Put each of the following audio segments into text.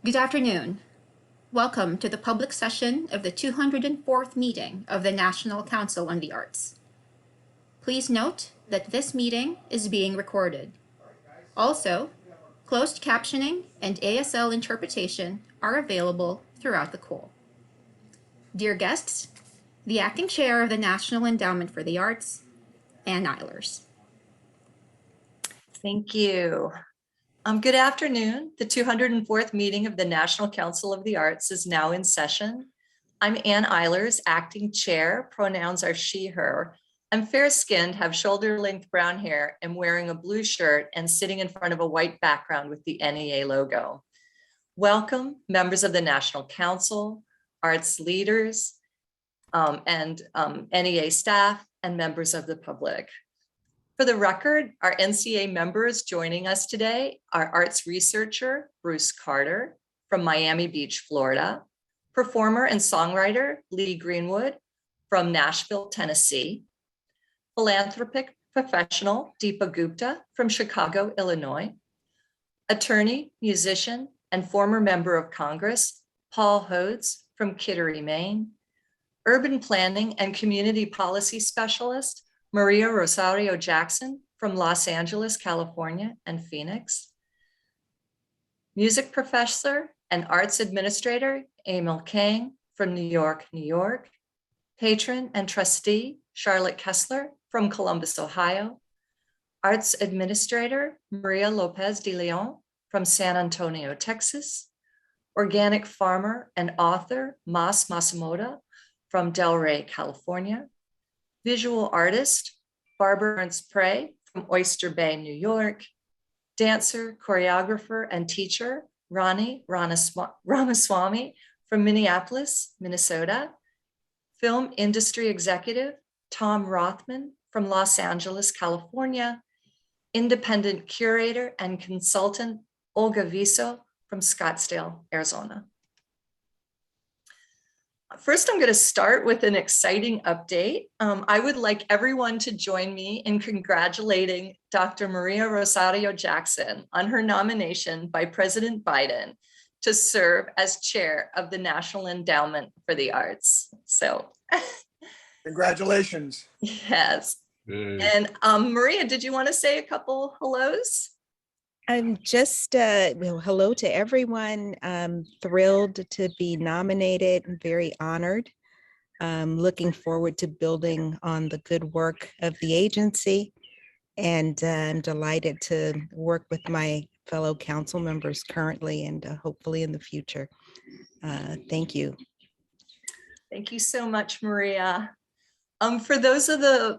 Good afternoon. Welcome to the public session of the 204th meeting of the National Council on the Arts. Please note that this meeting is being recorded. Also, closed captioning and ASL interpretation are available throughout the call. Dear guests, the Acting Chair of the National Endowment for the Arts, Ann Eilers. Thank you. Good afternoon. The 204th meeting of the National Council of the Arts is now in session. I'm Ann Eilers, acting chair. Pronouns are she, her. I'm fair-skinned, have shoulder-length brown hair, am wearing a blue shirt and sitting in front of a white background with the NEA logo. Welcome, members of the National Council, arts leaders, and NEA staff, and members of the public. For the record, our NCA members joining us today are arts researcher Bruce Carter from Miami Beach, Florida, performer and songwriter Lee Greenwood from Nashville, Tennessee, philanthropic professional Deepa Gupta from Chicago, Illinois, attorney, musician, and former member of Congress Paul Hodes from Kittery, Maine, urban planning and community policy specialist Maria Rosario Jackson from Los Angeles, California, and Phoenix. Music professor and arts administrator Emil Kang from New York, New York. Patron and trustee Charlotte Kessler from Columbus, Ohio. Arts administrator Maria Lopez de Leon from San Antonio, Texas. Organic farmer and author Mas Masamoto from Delray, California. Visual artist, Barbara Ernst-Prey from Oyster Bay, New York. Dancer, choreographer, and teacher, Rani Ramaswamy from Minneapolis, Minnesota. Film industry executive, Tom Rothman from Los Angeles, California. Independent curator and consultant, Olga Viso from Scottsdale, Arizona. First, I'm going to start with an exciting update. I would like everyone to join me in congratulating Dr. Maria Rosario Jackson on her nomination by President Biden to serve as chair of the National Endowment for the Arts. So, congratulations. Yes. And Maria, did you want to say a couple hellos? I'm just, well, hello to everyone. I'm thrilled to be nominated and very honored. Looking forward to building on the good work of the agency. And I'm delighted to work with my fellow council members currently and hopefully in the future. Thank you. Thank you so much, Maria. For those of the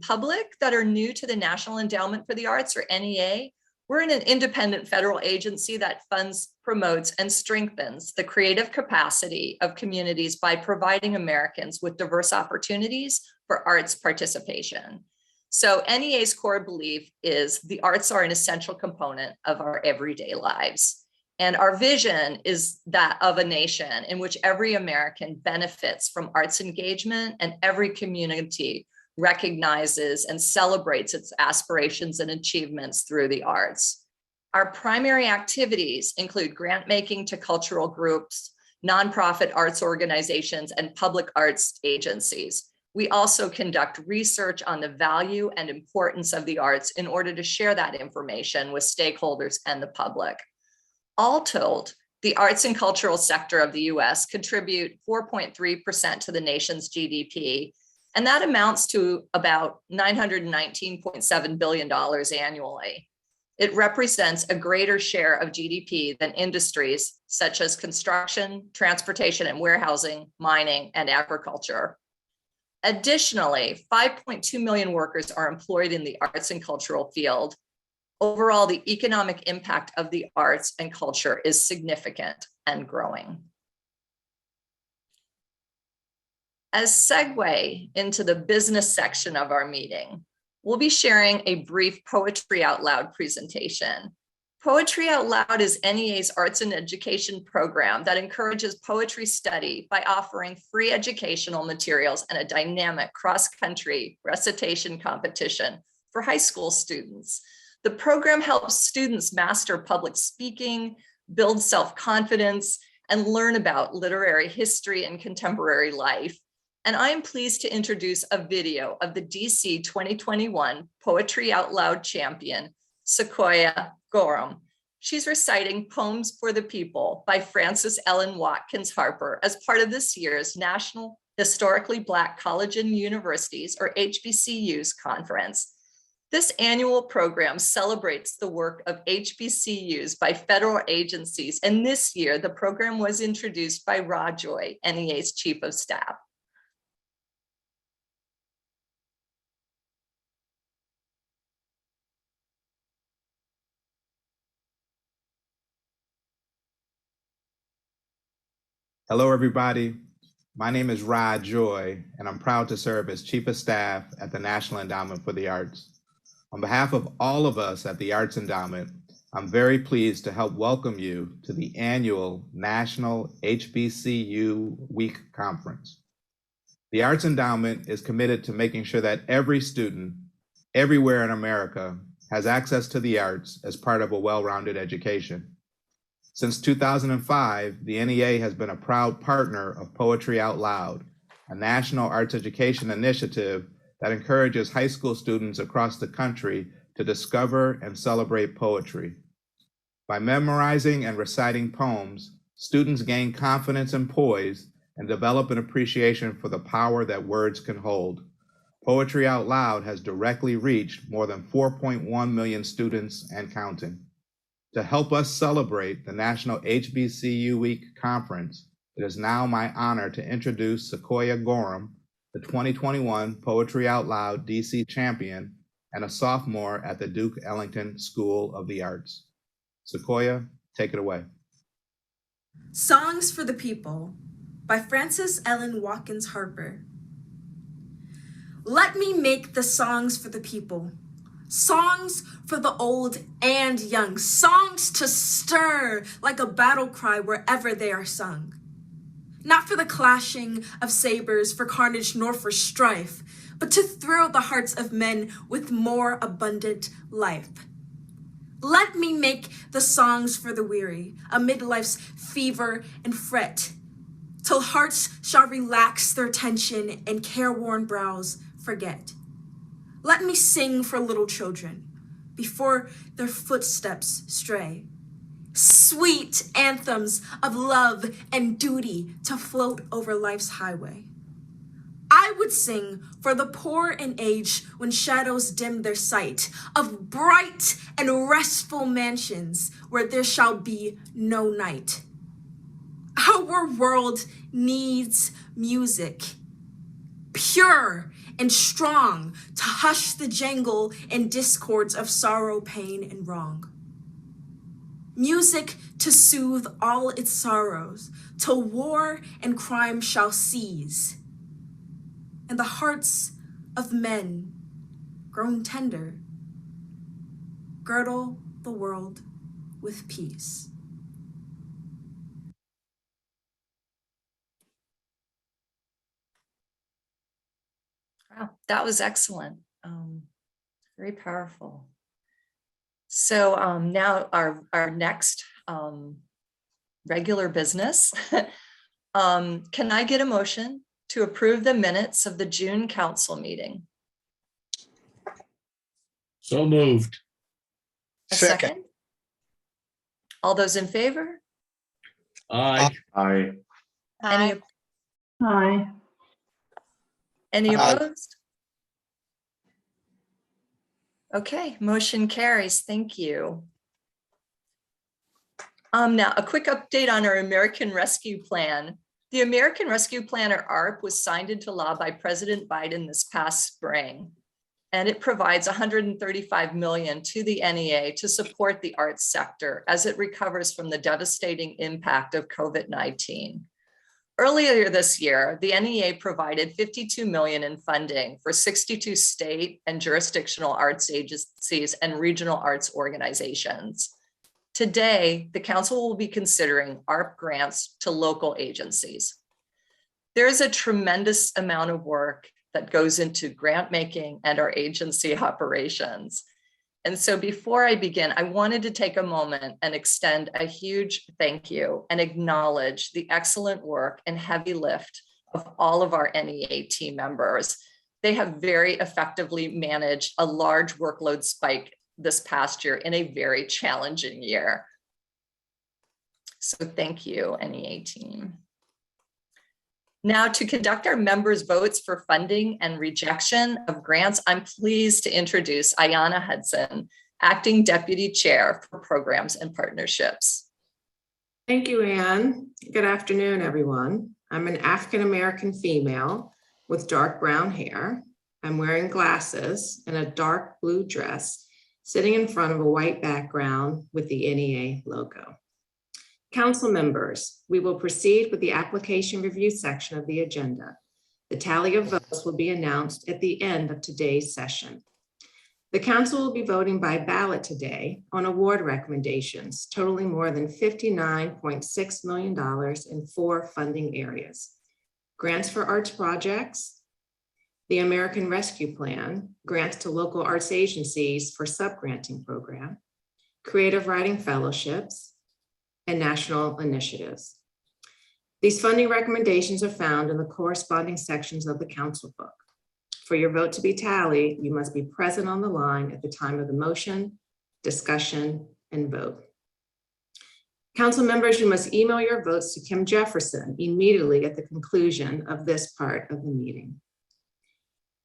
public that are new to the National Endowment for the Arts, or NEA, we're an independent federal agency that funds, promotes, and strengthens the creative capacity of communities by providing Americans with diverse opportunities for arts participation. So NEA's core belief is the arts are an essential component of our everyday lives. And our vision is that of a nation in which every American benefits from arts engagement and every community recognizes and celebrates its aspirations and achievements through the arts. Our primary activities include grant making to cultural groups, nonprofit arts organizations, and public arts agencies. We also conduct research on the value and importance of the arts in order to share that information with stakeholders and the public. All told, the arts and cultural sector of the US contribute 4.3% to the nation's GDP, and that amounts to about $919.7 billion annually. It represents a greater share of GDP than industries such as construction, transportation and warehousing, mining, and agriculture. Additionally, 5.2 million workers are employed in the arts and cultural field. Overall, the economic impact of the arts and culture is significant and growing. As segue into the business section of our meeting, we'll be sharing a brief Poetry Out Loud presentation. Poetry Out Loud is NEA's arts and education program that encourages poetry study by offering free educational materials and a dynamic cross-country recitation competition for high school students. The program helps students master public speaking, build self-confidence, and learn about literary history and contemporary life. And I am pleased to introduce a video of the DC 2021 Poetry Out Loud champion, Sequoia Gorham. She's reciting Poems for the People by Frances Ellen Watkins Harper as part of this year's National Historically Black College and Universities, or HBCUs, conference. This annual program celebrates the work of HBCUs by federal agencies, and this year the program was introduced by Rod Joy, NEA's Chief of Staff. Hello, everybody. My name is Rod Joy, and I'm proud to serve as Chief of Staff at the National Endowment for the Arts. On behalf of all of us at the Arts Endowment, I'm very pleased to help welcome you to the annual National HBCU Week Conference. The Arts Endowment is committed to making sure that every student everywhere in America has access to the arts as part of a well-rounded education. Since 2005, the NEA has been a proud partner of Poetry Out Loud, a national arts education initiative that encourages high school students across the country to discover and celebrate poetry. By memorizing and reciting poems, students gain confidence and poise and develop an appreciation for the power that words can hold. Poetry Out Loud has directly reached more than 4.1 million students and counting. To help us celebrate the National HBCU Week Conference, it is now my honor to introduce Sequoia Gorham, the 2021 Poetry Out Loud DC champion and a sophomore at the Duke Ellington School of the Arts. Sequoia, take it away. Songs for the People by Frances Ellen Watkins Harper. Let me make the songs for the people, songs for the old and young, songs to stir like a battle cry wherever they are sung. Not for the clashing of sabers, for carnage, nor for strife, but to thrill the hearts of men with more abundant life. Let me make the songs for the weary, amid life's fever and fret, till hearts shall relax their tension and careworn brows forget. Let me sing for little children, before their footsteps stray, sweet anthems of love and duty to float over life's highway. I would sing for the poor and aged when shadows dim their sight, of bright and restful mansions where there shall be no night. Our world needs music, pure and strong, to hush the jangle and discords of sorrow, pain, and wrong. Music to soothe all its sorrows, till war and crime shall cease, and the hearts of men, grown tender, girdle the world with peace. Wow, that was excellent. Very powerful. So now our next regular business. Can I get a motion to approve the minutes of the June council meeting? So moved. A second? All those in favor? Aye. Aye. Any, Aye. any Aye. opposed? Okay, motion carries. Thank you. Now, a quick update on our American Rescue Plan. The American Rescue Plan, or ARP, was signed into law by President Biden this past spring, and it provides $135 million to the NEA to support the arts sector as it recovers from the devastating impact of COVID-19. Earlier this year, the NEA provided $52 million in funding for 62 state and jurisdictional arts agencies and regional arts organizations. Today, the council will be considering ARP grants to local agencies. There is a tremendous amount of work that goes into grant making and our agency operations. And so before I begin, I wanted to take a moment and extend a huge thank you and acknowledge the excellent work and heavy lift of all of our NEA team members. They have very effectively managed a large workload spike this past year in a very challenging year. So thank you, NEA team. Now, to conduct our members' votes for funding and rejection of grants, I'm pleased to introduce Ayanna Hudson, Acting Deputy Chair for Programs and Partnerships. Thank you, Anne. Good afternoon, everyone. I'm an African-American female with dark brown hair. I'm wearing glasses and a dark blue dress, sitting in front of a white background with the NEA logo. Council members, we will proceed with the application review section of the agenda. The tally of votes will be announced at the end of today's session. The council will be voting by ballot today on award recommendations totaling more than $59.6 million in 4 funding areas: grants for arts projects, the American Rescue Plan, grants to local arts agencies for subgranting program, creative writing fellowships, and national initiatives. These funding recommendations are found in the corresponding sections of the council book. For your vote to be tallied, you must be present on the line at the time of the motion, discussion, and vote. Council members, you must email your votes to Kim Jefferson immediately at the conclusion of this part of the meeting.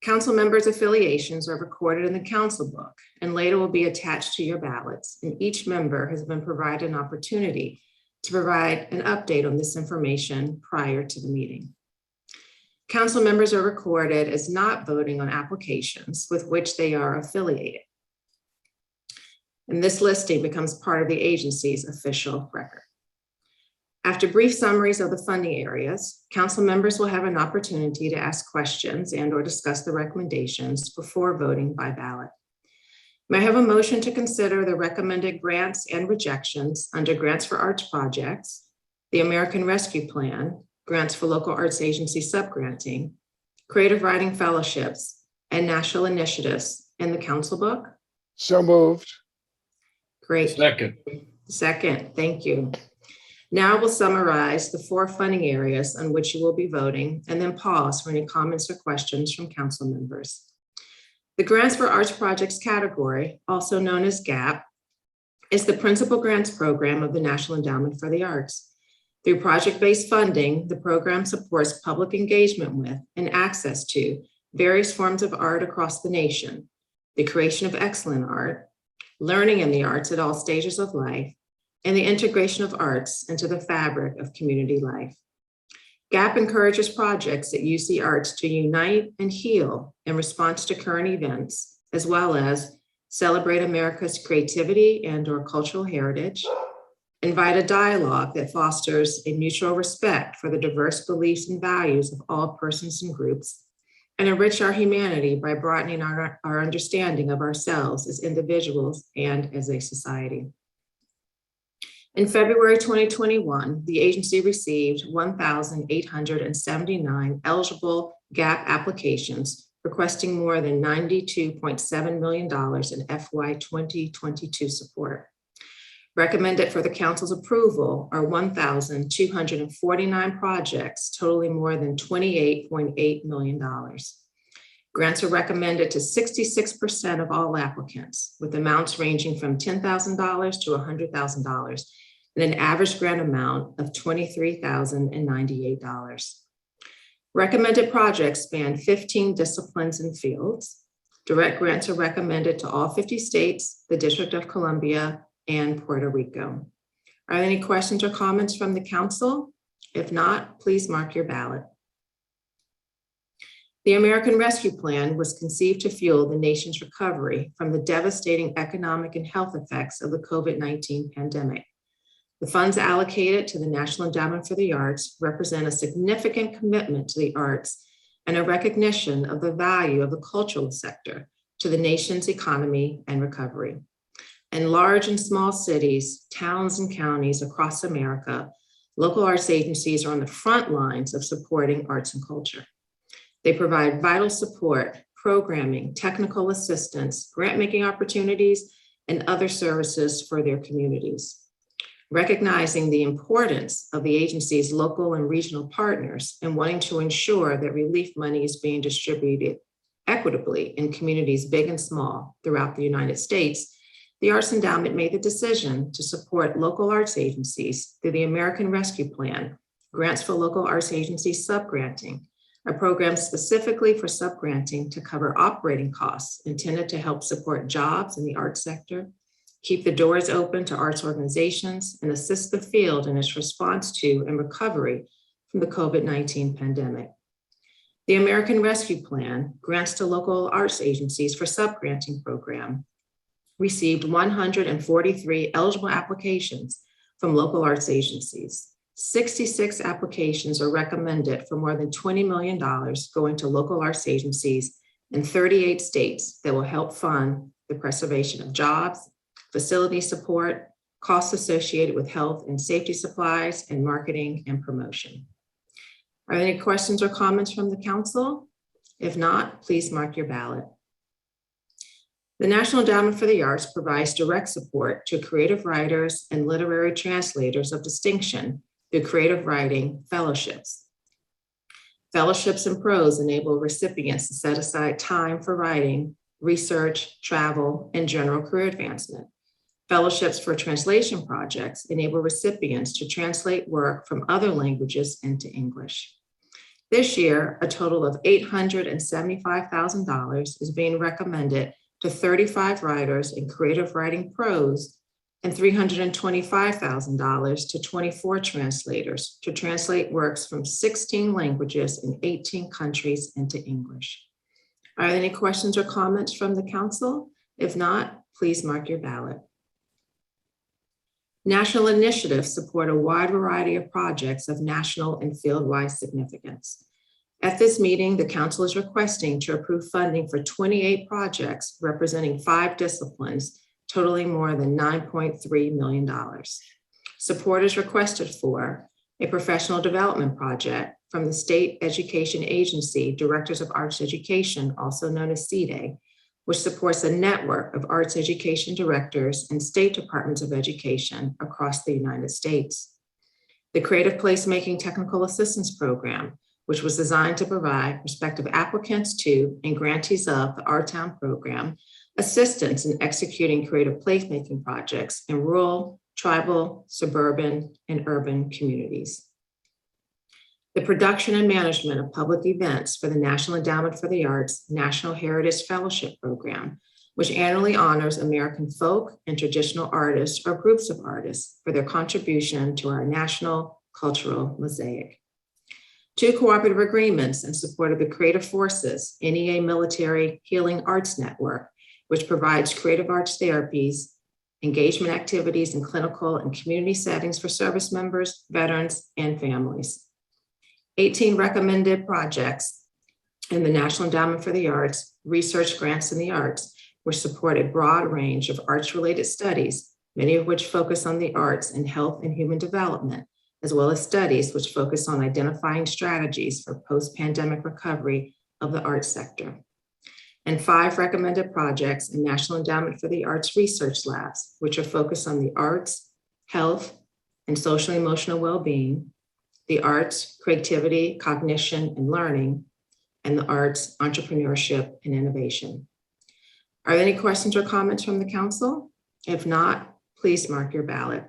Council members' affiliations are recorded in the council book and later will be attached to your ballots, and each member has been provided an opportunity to provide an update on this information prior to the meeting. Council members are recorded as not voting on applications with which they are affiliated, and this listing becomes part of the agency's official record. After brief summaries of the funding areas, council members will have an opportunity to ask questions and/or discuss the recommendations before voting by ballot. May I have a motion to consider the recommended grants and rejections under grants for arts projects, the American Rescue Plan, grants for local arts agency subgranting, creative writing fellowships, and national initiatives in the council book? So moved. Great. Second. Thank you. Now we'll summarize the 4 funding areas on which you will be voting and then pause for any comments or questions from council members. The Grants for Arts Projects category, also known as GAP, is the principal grants program of the National Endowment for the Arts. Through project-based funding, the program supports public engagement with and access to various forms of art across the nation, the creation of excellent art, learning in the arts at all stages of life, and the integration of arts into the fabric of community life. GAP encourages projects that use the arts to unite and heal in response to current events, as well as celebrate America's creativity and/or cultural heritage, invite a dialogue that fosters a mutual respect for the diverse beliefs and values of all persons and groups, and enrich our humanity by broadening our understanding of ourselves as individuals and as a society. In February 2021, the agency received 1,879 eligible GAP applications requesting more than $92.7 million in FY 2022 support. Recommended for the council's approval are 1,249 projects totaling more than $28.8 million. Grants are recommended to 66% of all applicants, with amounts ranging from $10,000 to $100,000, and an average grant amount of $23,098. Recommended projects span 15 disciplines and fields. Direct grants are recommended to all 50 states, the District of Columbia, and Puerto Rico. Are there any questions or comments from the council? If not, please mark your ballot. The American Rescue Plan was conceived to fuel the nation's recovery from the devastating economic and health effects of the COVID-19 pandemic. The funds allocated to the National Endowment for the Arts represent a significant commitment to the arts and a recognition of the value of the cultural sector to the nation's economy and recovery. In large and small cities, towns, and counties across America, local arts agencies are on the front lines of supporting arts and culture. They provide vital support programming, technical assistance, grant-making opportunities, and other services for their communities. Recognizing the importance of the agency's local and regional partners and wanting to ensure that relief money is being distributed equitably in communities big and small throughout the United States, the Arts Endowment made the decision to support local arts agencies through the American Rescue Plan, Grants for Local Arts Agencies Subgranting, a program specifically for subgranting to cover operating costs intended to help support jobs in the arts sector, keep the doors open to arts organizations, and assist the field in its response to and recovery from the COVID-19 pandemic. The American Rescue Plan, Grants to Local Arts Agencies for Subgranting program, received 143 eligible applications from local arts agencies. 66 applications are recommended for more than $20 million going to local arts agencies in 38 states that will help fund the preservation of jobs, facility support, costs associated with health and safety supplies, and marketing and promotion. Are there any questions or comments from the council? If not, please mark your ballot. The National Endowment for the Arts provides direct support to creative writers and literary translators of distinction through creative writing fellowships. Fellowships in prose enable recipients to set aside time for writing, research, travel, and general career advancement. Fellowships for translation projects enable recipients to translate work from other languages into English. This year, a total of $875,000 is being recommended to 35 writers in creative writing prose and $325,000 to 24 translators to translate works from 16 languages in 18 countries into English. Are there any questions or comments from the council? If not, please mark your ballot. National initiatives support a wide variety of projects of national and field-wide significance. At this meeting, the council is requesting to approve funding for 28 projects representing 5 disciplines, totaling more than $9.3 million. Support is requested for a professional development project from the State Education Agency Directors of Arts Education, also known as CEDA, which supports a network of arts education directors and state departments of education across the United States. The Creative Placemaking Technical Assistance Program, which was designed to provide prospective applicants to and grantees of the Our Town program assistance in executing creative placemaking projects in rural, tribal, suburban, and urban communities. The production and management of public events for the National Endowment for the Arts National Heritage Fellowship Program, which annually honors American folk and traditional artists or groups of artists for their contribution to our national cultural mosaic. 2 cooperative agreements in support of the Creative Forces NEA Military Healing Arts Network, which provides creative arts therapies, engagement activities in clinical and community settings for service members, veterans, and families. 18 recommended projects in the National Endowment for the Arts research grants in the arts, which support a broad range of arts-related studies, many of which focus on the arts in health and human development, as well as studies which focus on identifying strategies for post-pandemic recovery of the arts sector. And 5 recommended projects in National Endowment for the Arts research labs, which are focused on the arts, health, and social and emotional well-being, the arts, creativity, cognition, and learning, and the arts, entrepreneurship, and innovation. Are there any questions or comments from the council? If not, please mark your ballot.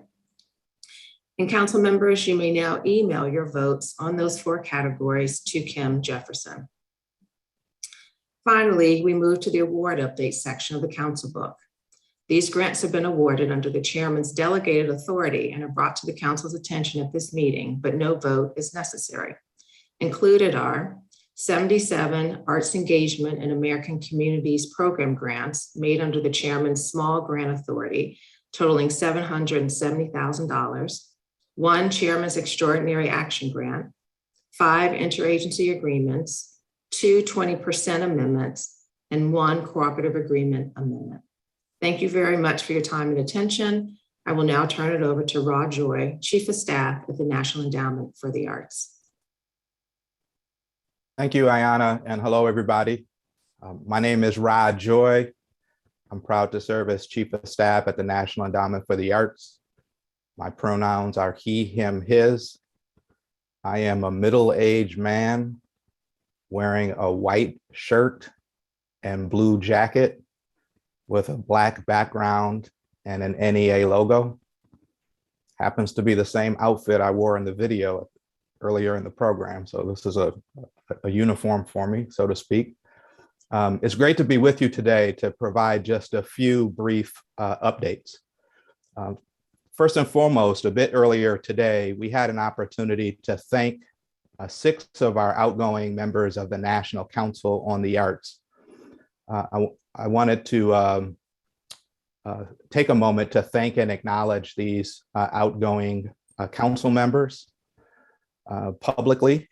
And council members, you may now email your votes on those 4 categories to Kim Jefferson. Finally, we move to the award update section of the council book. These grants have been awarded under the chairman's delegated authority and are brought to the council's attention at this meeting, but no vote is necessary. Included are 77 Arts Engagement in American Communities program grants made under the chairman's small grant authority, totaling $770,000, 1 Chairman's Extraordinary Action Grant, 5 interagency agreements, 2 20% amendments, and 1 cooperative agreement amendment. Thank you very much for your time and attention. I will now turn it over to Rod Joy, Chief of Staff at the National Endowment for the Arts. Thank you, Ayanna, and hello, everybody. My name is Rod Joy. I'm proud to serve as Chief of Staff at the National Endowment for the Arts. My pronouns are he, him, his. I am a middle-aged man wearing a white shirt and blue jacket with a black background and an NEA logo. Happens to be the same outfit I wore in the video earlier in the program. So this is a uniform for me, so to speak. It's great to be with you today to provide just a few brief updates. First and foremost, a bit earlier today, we had an opportunity to thank 6 of our outgoing members of the National Council on the Arts. I wanted to take a moment to thank and acknowledge these outgoing council members publicly,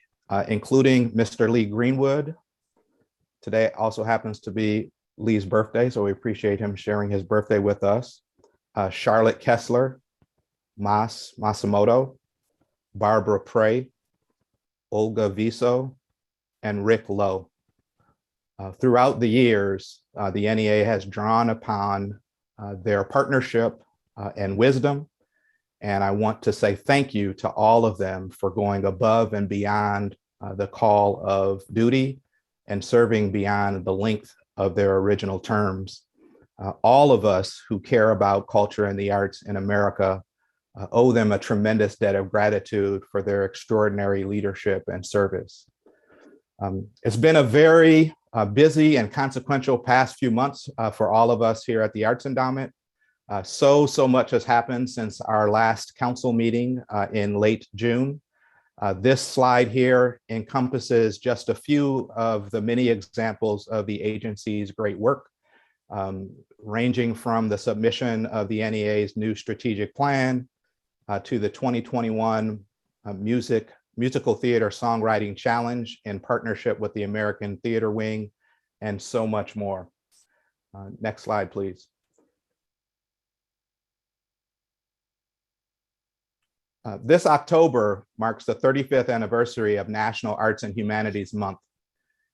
including Mr. Lee Greenwood. Today also happens to be Lee's birthday, so we appreciate him sharing his birthday with us. Charlotte Kessler, Mas Masamoto, Barbara Prey, Olga Viso, and Rick Lowe. Throughout the years, the NEA has drawn upon their partnership and wisdom, and I want to say thank you to all of them for going above and beyond the call of duty and serving beyond the length of their original terms. All of us who care about culture and the arts in America owe them a tremendous debt of gratitude for their extraordinary leadership and service. It's been a very busy and consequential past few months for all of us here at the Arts Endowment. So much has happened since our last council meeting in late June. This slide here encompasses just a few of the many examples of the agency's great work, ranging from the submission of the NEA's new strategic plan to the 2021 Musical Theater Songwriting Challenge in partnership with the American Theater Wing, and so much more. Next slide, please. This October marks the 35th anniversary of National Arts and Humanities Month.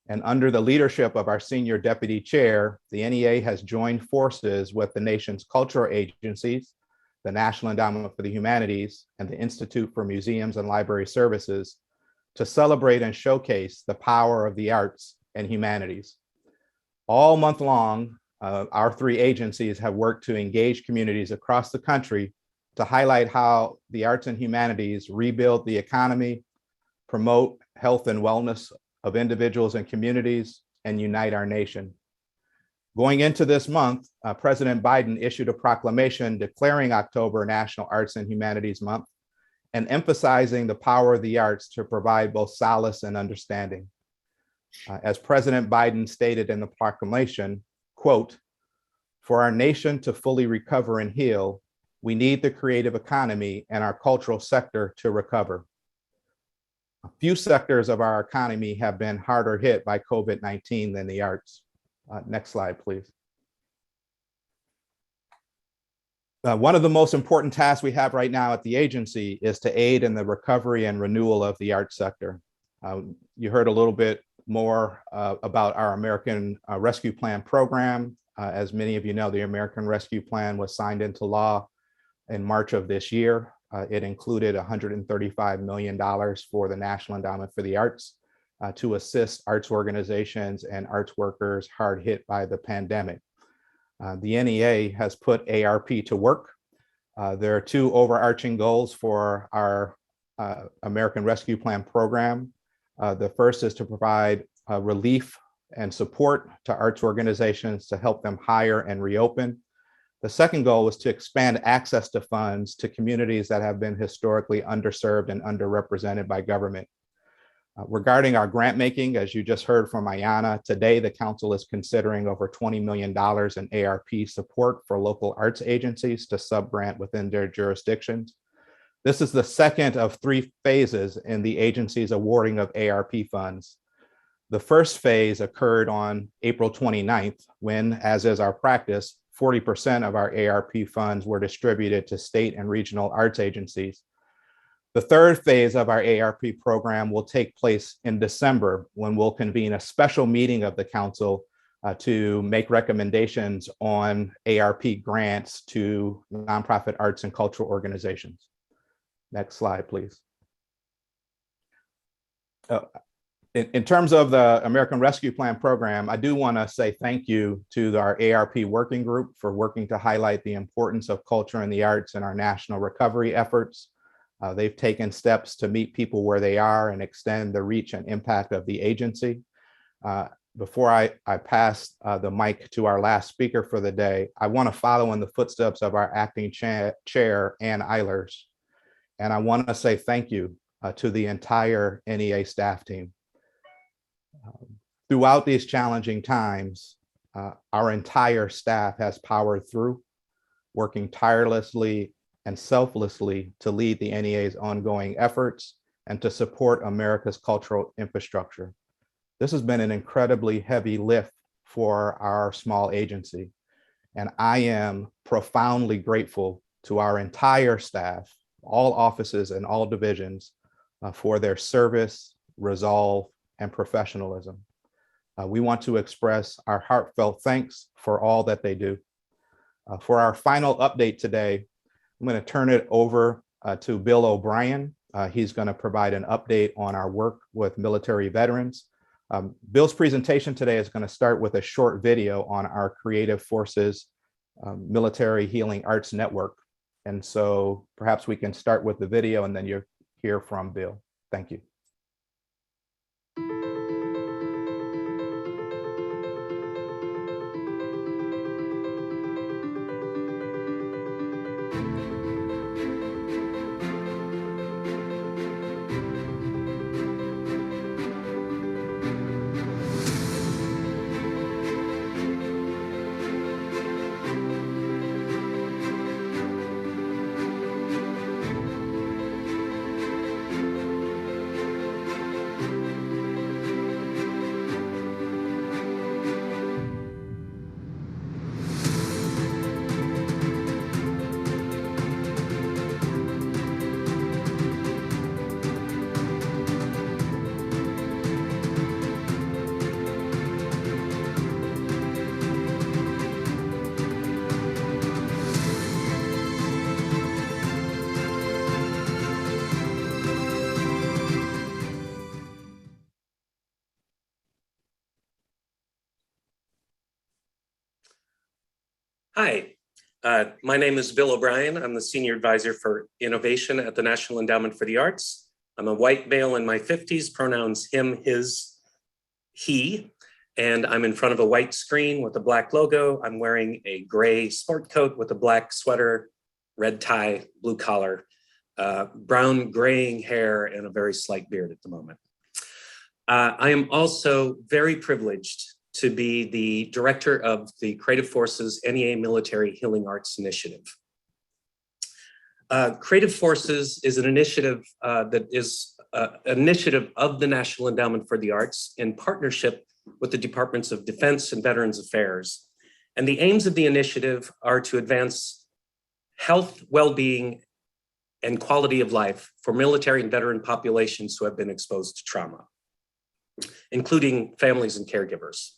And under the leadership of our senior deputy chair, the NEA has joined forces with the nation's cultural agencies, the National Endowment for the Humanities, and the Institute for Museums and Library Services to celebrate and showcase the power of the arts and humanities. All month long, our 3 agencies have worked to engage communities across the country to highlight how the arts and humanities rebuild the economy, promote health and wellness of individuals and communities, and unite our nation. Going into this month, President Biden issued a proclamation declaring October National Arts and Humanities Month and emphasizing the power of the arts to provide both solace and understanding. As President Biden stated in the proclamation, quote, "For our nation to fully recover and heal, we need the creative economy and our cultural sector to recover. A few sectors of our economy have been harder hit by COVID-19 than the arts." Next slide, please. One of the most important tasks we have right now at the agency is to aid in the recovery and renewal of the arts sector. You heard a little bit more about our American Rescue Plan program. As many of you know, the American Rescue Plan was signed into law in March of this year. It included $135 million for the National Endowment for the Arts to assist arts organizations and arts workers hard hit by the pandemic. The NEA has put ARP to work. There are 2 overarching goals for our American Rescue Plan program. The first is to provide relief and support to arts organizations to help them hire and reopen. The second goal is to expand access to funds to communities that have been historically underserved and underrepresented by government. Regarding our grant making, as you just heard from Ayanna, today the council is considering over $20 million in ARP support for local arts agencies to sub-grant within their jurisdictions. This is the second of 3 phases in the agency's awarding of ARP funds. The first phase occurred on April 29th, when, as is our practice, 40% of our ARP funds were distributed to state and regional arts agencies. The third phase of our ARP program will take place in December, when we'll convene a special meeting of the council to make recommendations on ARP grants to nonprofit arts and cultural organizations. Next slide, please. In terms of the American Rescue Plan program, I do want to say thank you to our ARP working group for working to highlight the importance of culture and the arts in our national recovery efforts. They've taken steps to meet people where they are and extend the reach and impact of the agency. Before I pass the mic to our last speaker for the day, I want to follow in the footsteps of our acting chair, Ann Eilers. And I want to say thank you to the entire NEA staff team. Throughout these challenging times, our entire staff has powered through, working tirelessly and selflessly to lead the NEA's ongoing efforts and to support America's cultural infrastructure. This has been an incredibly heavy lift for our small agency, and I am profoundly grateful to our entire staff, all offices and all divisions, for their service, resolve, and professionalism. We want to express our heartfelt thanks for all that they do. For our final update today, I'm going to turn it over to Bill O'Brien. He's going to provide an update on our work with military veterans. Bill's presentation today is going to start with a short video on our Creative Forces Military Healing Arts Network. And so perhaps we can start with the video and then you'll hear from Bill. Thank you. Hi, my name is Bill O'Brien. I'm the Senior Advisor for Innovation at the National Endowment for the Arts. I'm a white male in my 50s, pronouns him, his, he, and I'm in front of a white screen with a black logo. I'm wearing a gray sport coat with a black sweater, red tie, blue collar, brown graying hair, and a very slight beard at the moment. I am also very privileged to be the director of the Creative Forces NEA Military Healing Arts Initiative. Creative Forces is an initiative that is an initiative of the National Endowment for the Arts in partnership with the Departments of Defense and Veterans Affairs. And the aims of the initiative are to advance health, well-being, and quality of life for military and veteran populations who have been exposed to trauma, including families and caregivers.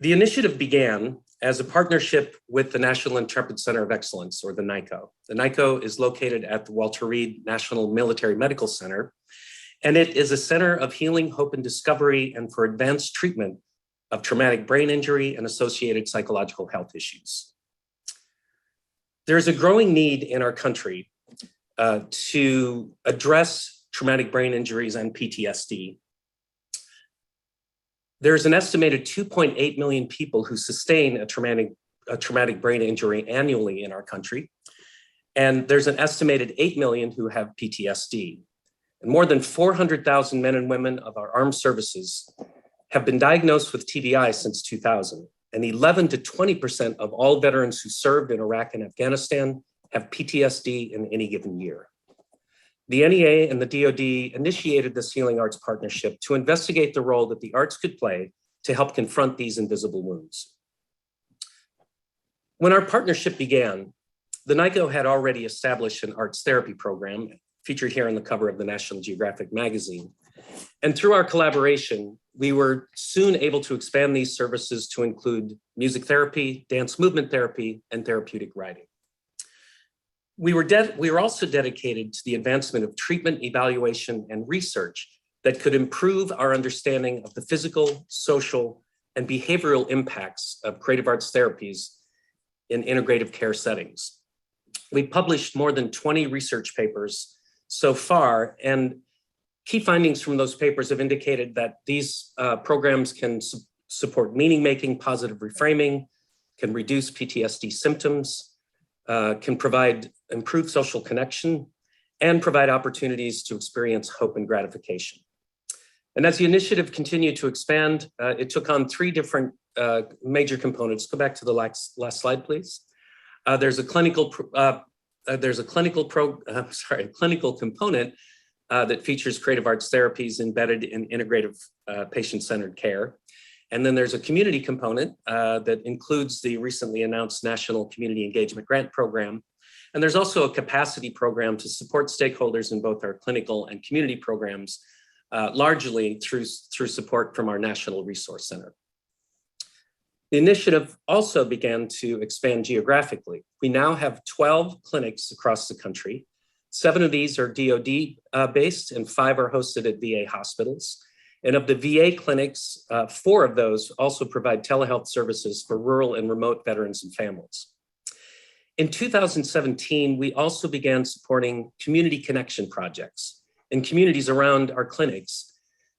The initiative began as a partnership with the National Intrepid Center of Excellence, or the NICO. The NICO is located at the Walter Reed National Military Medical Center, and it is a center of healing, hope, and discovery, and for advanced treatment of traumatic brain injury and associated psychological health issues. There's a growing need in our country to address traumatic brain injuries and PTSD. There's an estimated 2.8 million people who sustain a traumatic brain injury annually in our country. And there's an estimated 8 million who have PTSD. And more than 400,000 men and women of our armed services have been diagnosed with TBI since 2000. And 11 to 20% of all veterans who served in Iraq and Afghanistan have PTSD in any given year. The NEA and the DoD initiated this Healing Arts Partnership to investigate the role that the arts could play to help confront these invisible wounds. When our partnership began, the NICO had already established an arts therapy program featured here on the cover of the National Geographic magazine. And through our collaboration, we were soon able to expand these services to include music therapy, dance movement therapy, and therapeutic writing. We were also dedicated to the advancement of treatment, evaluation, and research that could improve our understanding of the physical, social, and behavioral impacts of creative arts therapies in integrative care settings. We published more than 20 research papers so far, and key findings from those papers have indicated that these programs can support meaning-making, positive reframing, can reduce PTSD symptoms, can provide improved social connection, and provide opportunities to experience hope and gratification. And as the initiative continued to expand, it took on three different major components. Go back to the last slide, please. There's a clinical component that features creative arts therapies embedded in integrative patient-centered care. And then there's a community component that includes the recently announced National Community Engagement Grant Program. And there's also a capacity program to support stakeholders in both our clinical and community programs, largely through support from our National Resource Center. The initiative also began to expand geographically. We now have 12 clinics across the country. 7 of these are DoD based and 5 are hosted at VA hospitals. And of the VA clinics, 4 of those also provide telehealth services for rural and remote veterans and families. In 2017, we also began supporting community connection projects in communities around our clinics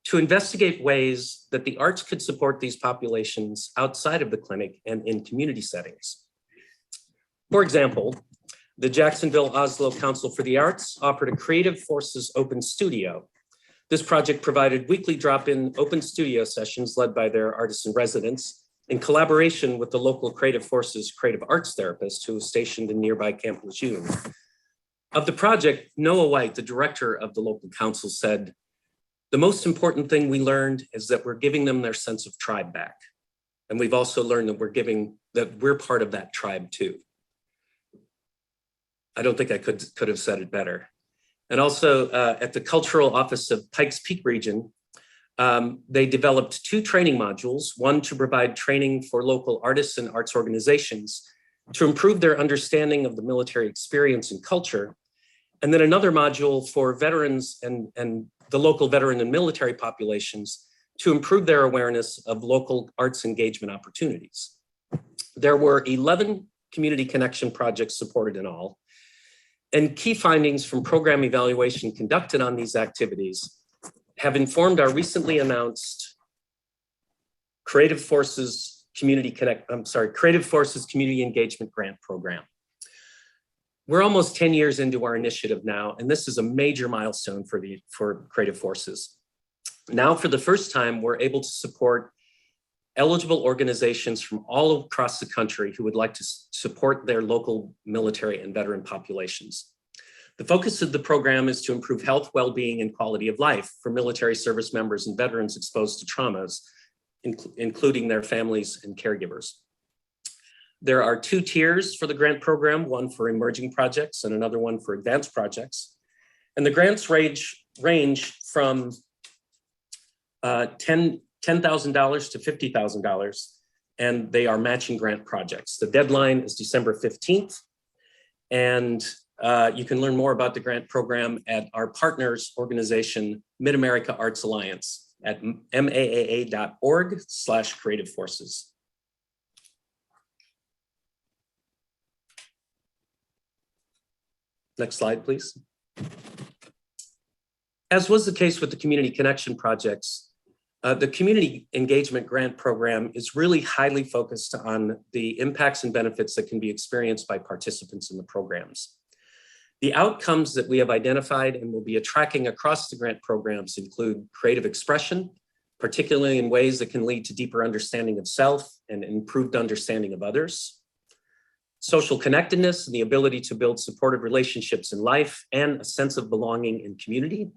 to investigate ways that the arts could support these populations outside of the clinic and in community settings. For example, the Jacksonville-Oslo Council for the Arts offered a Creative Forces Open Studio. This project provided weekly drop-in open studio sessions led by their artists in residence in collaboration with the local Creative Forces creative arts therapist who was stationed in nearby Camp Lejeune. Of the project, Noah White, the director of the local council, said, "The most important thing we learned is that we're giving them their sense of tribe back. And we've also learned that we're part of that tribe too." I don't think I could have said it better. And also at the Cultural Office of Pikes Peak Region, they developed 2 training modules, one to provide training for local artists and arts organizations to improve their understanding of the military experience and culture, and then another module for veterans and the local veteran and military populations to improve their awareness of local arts engagement opportunities. There were 11 community connection projects supported in all, and key findings from program evaluation conducted on these activities have informed our recently announced Creative Forces Community Engagement Grant Program. We're almost 10 years into our initiative now, and this is a major milestone for Creative Forces. Now, for the first time, we're able to support eligible organizations from all across the country who would like to support their local military and veteran populations. The focus of the program is to improve health, well-being, and quality of life for military service members and veterans exposed to traumas, including their families and caregivers. There are 2 tiers for the grant program, one for emerging projects and another one for advanced projects. And the grants range from $10,000 to $50,000, and they are matching grant projects. The deadline is December 15th, and you can learn more about the grant program at our partners organization, Mid-America Arts Alliance, at maaa.org/creative forces. Next slide, please. As was the case with the community connection projects, the Community Engagement Grant Program is really highly focused on the impacts and benefits that can be experienced by participants in the programs. The outcomes that we have identified and will be tracking across the grant programs include creative expression, particularly in ways that can lead to deeper understanding of self and improved understanding of others, social connectedness and the ability to build supportive relationships in life and a sense of belonging in community,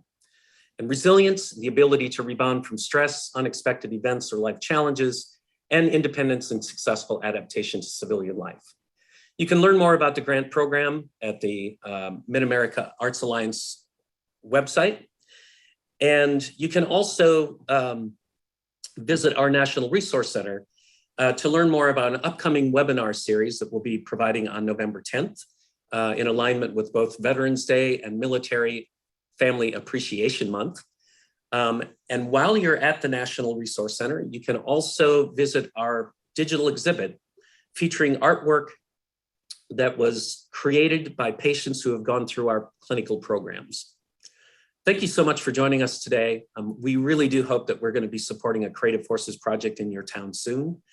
and resilience, the ability to rebound from stress, unexpected events or life challenges, and independence and successful adaptation to civilian life. You can learn more about the grant program at the Mid-America Arts Alliance website. And you can also visit our National Resource Center to learn more about an upcoming webinar series that we'll be providing on November 10th in alignment with both Veterans Day and Military Family Appreciation Month. And while you're at the National Resource Center, you can also visit our digital exhibit featuring artwork that was created by patients who have gone through our clinical programs. Thank you so much for joining us today. We really do hope that we're going to be supporting a Creative Forces project in your town soon.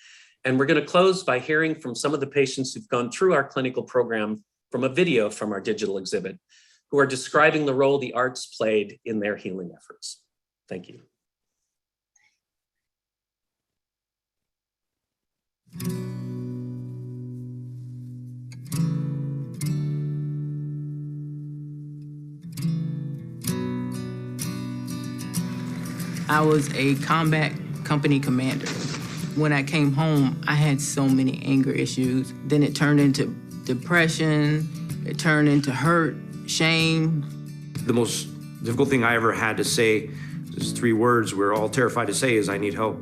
And we're going to close by hearing from some of the patients who've gone through our clinical program from a video from our digital exhibit, who are describing the role the arts played in their healing efforts. Thank you. I was a combat company commander. When I came home, I had so many anger issues. Then it turned into depression, it turned into hurt, shame. The most difficult thing I ever had to say, there's 3 words we're all terrified to say, is I need help.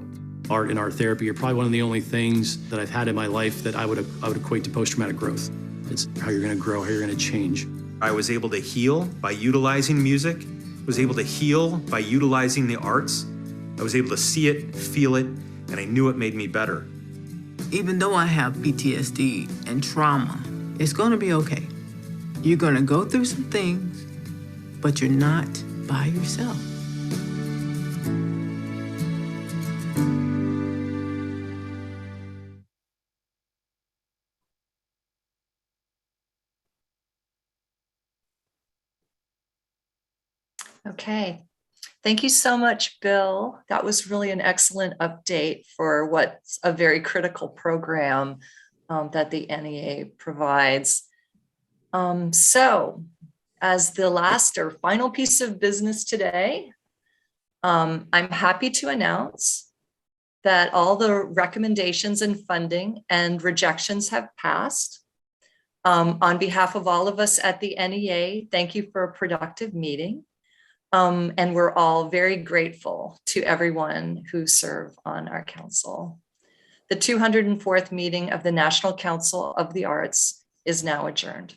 Art and art therapy are probably one of the only things that I've had in my life that I would equate to post-traumatic growth. It's how you're gonna grow, how you're gonna change. I was able to heal by utilizing music, was able to heal by utilizing the arts. I was able to see it, feel it, and I knew it made me better. Even though I have PTSD and trauma, it's gonna be okay. You're gonna go through some things, but you're not by yourself. Okay. Thank you so much, Bill. That was really an excellent update for what's a very critical program that the NEA provides. So as the last or final piece of business today, I'm happy to announce that all the recommendations and funding and rejections have passed. On behalf of all of us at the NEA, thank you for a productive meeting. And we're all very grateful to everyone who serve on our council. The 204th meeting of the National Council of the Arts is now adjourned.